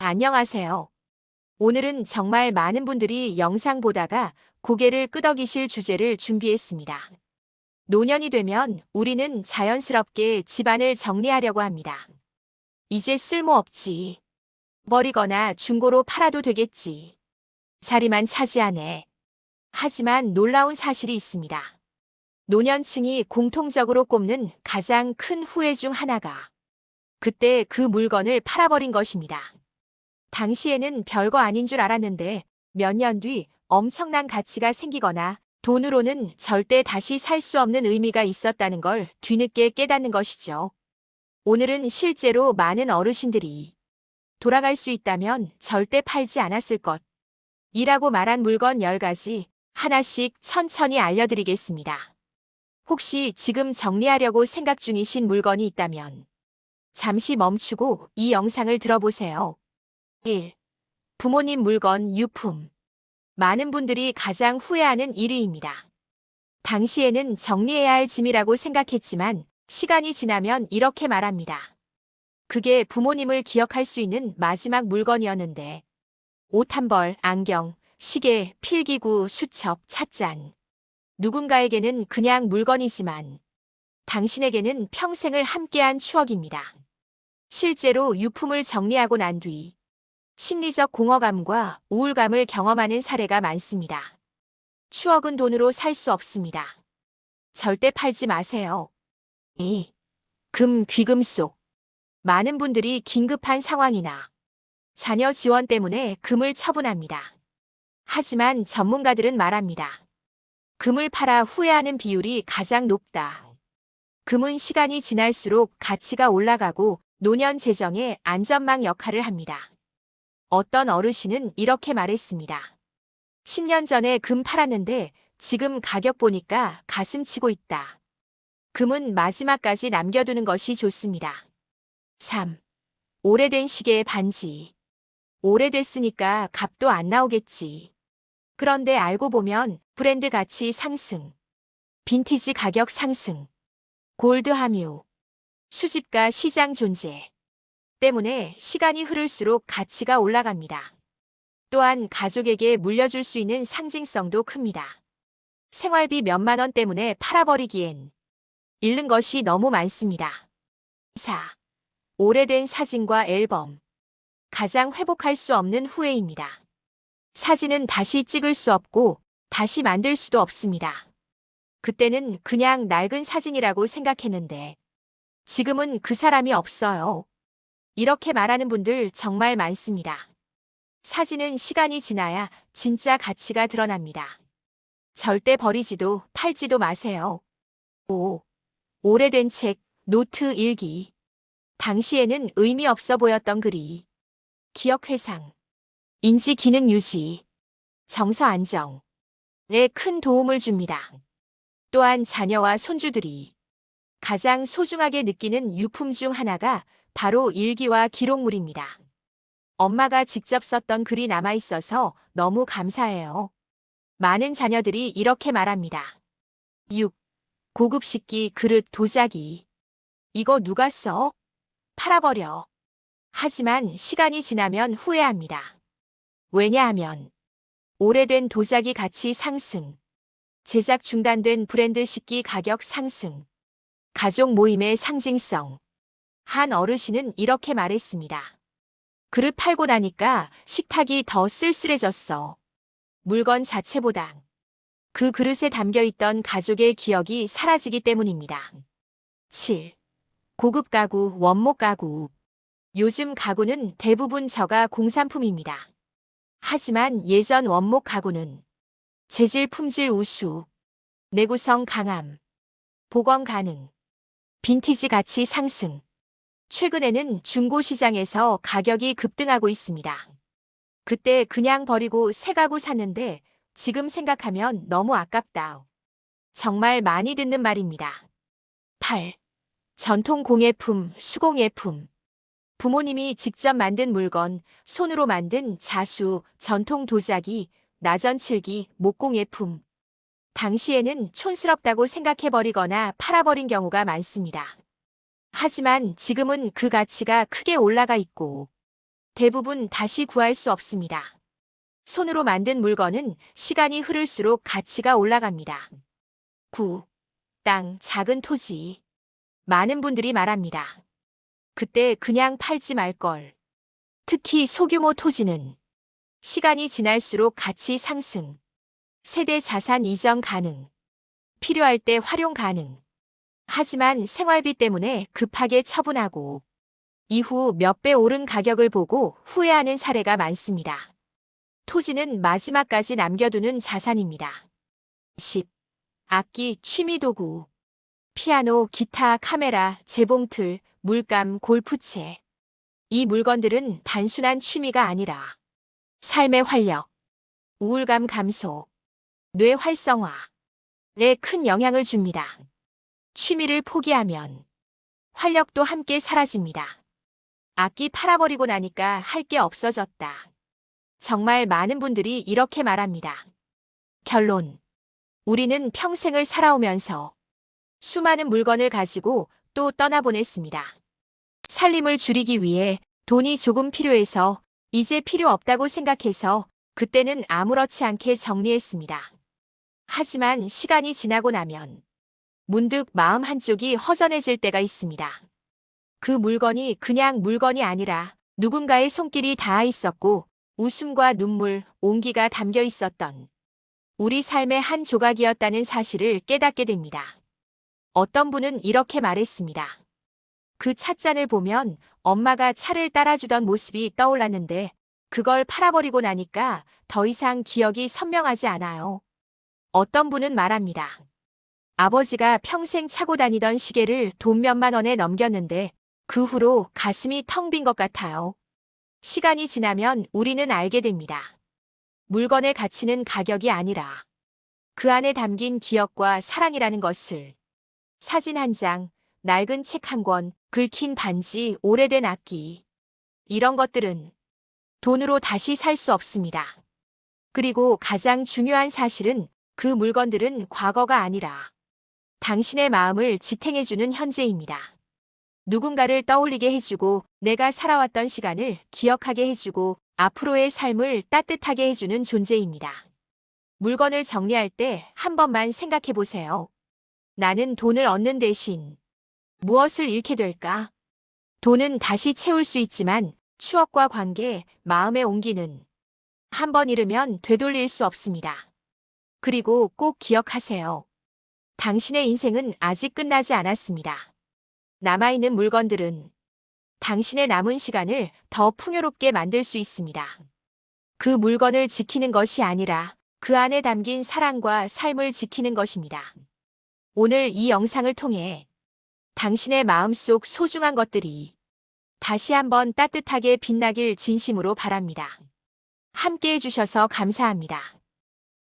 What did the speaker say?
안녕하세요. 오늘은 정말 많은 분들이 영상 보다가 고개를 끄덕이실 주제를 준비했습니다. 노년이 되면 우리는 자연스럽게 집안을 정리하려고 합니다. 이제 쓸모없지. 버리거나 중고로 팔아도 되겠지. 자리만 차지하네. 하지만 놀라운 사실이 있습니다. 노년층이 공통적으로 꼽는 가장 큰 후회 중 하나가 그때 그 물건을 팔아버린 것입니다. 당시에는 별거 아닌 줄 알았는데 몇 년 뒤 엄청난 가치가 생기거나 돈으로는 절대 다시 살 수 없는 의미가 있었다는 걸 뒤늦게 깨닫는 것이죠. 오늘은 실제로 많은 어르신들이 돌아갈 수 있다면 절대 팔지 않았을 것이라고 말한 물건 10가지 하나씩 천천히 알려드리겠습니다. 혹시 지금 정리하려고 생각 중이신 물건이 있다면 잠시 멈추고 이 영상을 들어보세요. 1. 부모님 물건 유품. 많은 분들이 가장 후회하는 1위입니다. 당시에는 정리해야 할 짐이라고 생각했지만 시간이 지나면 이렇게 말합니다. 그게 부모님을 기억할 수 있는 마지막 물건이었는데 옷 한 벌, 안경, 시계, 필기구, 수첩, 찻잔. 누군가에게는 그냥 물건이지만 당신에게는 평생을 함께한 추억입니다. 실제로 유품을 정리하고 난 뒤 심리적 공허감과 우울감을 경험하는 사례가 많습니다. 추억은 돈으로 살 수 없습니다. 절대 팔지 마세요. 2. 금, 귀금속. 많은 분들이 긴급한 상황이나 자녀 지원 때문에 금을 처분합니다. 하지만 전문가들은 말합니다. 금을 팔아 후회하는 비율이 가장 높다. 금은 시간이 지날수록 가치가 올라가고 노년 재정의 안전망 역할을 합니다. 어떤 어르신은 이렇게 말했습니다. 10년 전에 금 팔았는데 지금 가격 보니까 가슴 치고 있다. 금은 마지막까지 남겨두는 것이 좋습니다. 3. 오래된 시계 반지. 오래됐으니까 값도 안 나오겠지. 그런데 알고 보면 브랜드 가치 상승, 빈티지 가격 상승, 골드 함유, 수집가 시장 존재 때문에 시간이 흐를수록 가치가 올라갑니다. 또한 가족에게 물려줄 수 있는 상징성도 큽니다. 생활비 몇만 원 때문에 팔아버리기엔 잃는 것이 너무 많습니다. 4. 오래된 사진과 앨범. 가장 회복할 수 없는 후회입니다. 사진은 다시 찍을 수 없고 다시 만들 수도 없습니다. 그때는 그냥 낡은 사진이라고 생각했는데 지금은 그 사람이 없어요. 이렇게 말하는 분들 정말 많습니다. 사진은 시간이 지나야 진짜 가치가 드러납니다. 절대 버리지도 팔지도 마세요. 5. 오래된 책, 노트, 일기. 당시에는 의미 없어 보였던 글이 기억 회상, 인지 기능 유지, 정서 안정에 큰 도움을 줍니다. 또한 자녀와 손주들이 가장 소중하게 느끼는 유품 중 하나가 바로 일기와 기록물입니다. 엄마가 직접 썼던 글이 남아있어서 너무 감사해요. 많은 자녀들이 이렇게 말합니다. 6. 고급 식기, 그릇, 도자기. 이거 누가 써? 팔아버려. 하지만 시간이 지나면 후회합니다. 왜냐하면 오래된 도자기 가치 상승, 제작 중단된 브랜드 식기 가격 상승, 가족 모임의 상징성. 한 어르신은 이렇게 말했습니다. 그릇 팔고 나니까 식탁이 더 쓸쓸해졌어. 물건 자체보다 그 그릇에 담겨있던 가족의 기억이 사라지기 때문입니다. 7. 고급 가구, 원목 가구. 요즘 가구는 대부분 저가 공산품입니다. 하지만 예전 원목 가구는 재질 품질 우수, 내구성 강함, 복원 가능, 빈티지 가치 상승. 최근에는 중고 시장에서 가격이 급등하고 있습니다. 그때 그냥 버리고 새 가구 샀는데 지금 생각하면 너무 아깝다. 정말 많이 듣는 말입니다. 8. 전통 공예품, 수공예품. 부모님이 직접 만든 물건, 손으로 만든 자수, 전통 도자기, 나전칠기, 목공예품. 당시에는 촌스럽다고 생각해버리거나 팔아버린 경우가 많습니다. 하지만 지금은 그 가치가 크게 올라가 있고 대부분 다시 구할 수 없습니다. 손으로 만든 물건은 시간이 흐를수록 가치가 올라갑니다. 9. 땅, 작은 토지. 많은 분들이 말합니다. 그때 그냥 팔지 말걸. 특히 소규모 토지는 시간이 지날수록 가치 상승, 세대 자산 이전 가능, 필요할 때 활용 가능. 하지만 생활비 때문에 급하게 처분하고 이후 몇 배 오른 가격을 보고 후회하는 사례가 많습니다. 토지는 마지막까지 남겨두는 자산입니다. 10. 악기, 취미 도구. 피아노, 기타, 카메라, 재봉틀, 물감, 골프채. 이 물건들은 단순한 취미가 아니라 삶의 활력, 우울감 감소, 뇌 활성화에 큰 영향을 줍니다. 취미를 포기하면 활력도 함께 사라집니다. 악기 팔아버리고 나니까 할 게 없어졌다. 정말 많은 분들이 이렇게 말합니다. 결론. 우리는 평생을 살아오면서 수많은 물건을 가지고 또 떠나보냈습니다. 살림을 줄이기 위해 돈이 조금 필요해서 이제 필요 없다고 생각해서 그때는 아무렇지 않게 정리했습니다. 하지만 시간이 지나고 나면 문득 마음 한쪽이 허전해질 때가 있습니다. 그 물건이 그냥 물건이 아니라 누군가의 손길이 닿아 있었고 웃음과 눈물, 온기가 담겨 있었던 우리 삶의 한 조각이었다는 사실을 깨닫게 됩니다. 어떤 분은 이렇게 말했습니다. 그 찻잔을 보면 엄마가 차를 따라주던 모습이 떠올랐는데 그걸 팔아버리고 나니까 더 이상 기억이 선명하지 않아요. 어떤 분은 말합니다. 아버지가 평생 차고 다니던 시계를 돈 몇만 원에 넘겼는데 그 후로 가슴이 텅 빈 것 같아요. 시간이 지나면 우리는 알게 됩니다. 물건의 가치는 가격이 아니라 그 안에 담긴 기억과 사랑이라는 것을. 사진 한 장, 낡은 책 한 권, 긁힌 반지, 오래된 악기. 이런 것들은 돈으로 다시 살 수 없습니다. 그리고 가장 중요한 사실은 그 물건들은 과거가 아니라 당신의 마음을 지탱해주는 현재입니다. 누군가를 떠올리게 해주고 내가 살아왔던 시간을 기억하게 해주고 앞으로의 삶을 따뜻하게 해주는 존재입니다. 물건을 정리할 때 한 번만 생각해 보세요. 나는 돈을 얻는 대신 무엇을 잃게 될까? 돈은 다시 채울 수 있지만 추억과 관계, 마음의 온기는 한 번 잃으면 되돌릴 수 없습니다. 그리고 꼭 기억하세요. 당신의 인생은 아직 끝나지 않았습니다. 남아있는 물건들은 당신의 남은 시간을 더 풍요롭게 만들 수 있습니다. 그 물건을 지키는 것이 아니라 그 안에 담긴 사랑과 삶을 지키는 것입니다. 오늘 이 영상을 통해 당신의 마음속 소중한 것들이 다시 한번 따뜻하게 빛나길 진심으로 바랍니다. 함께 해주셔서 감사합니다.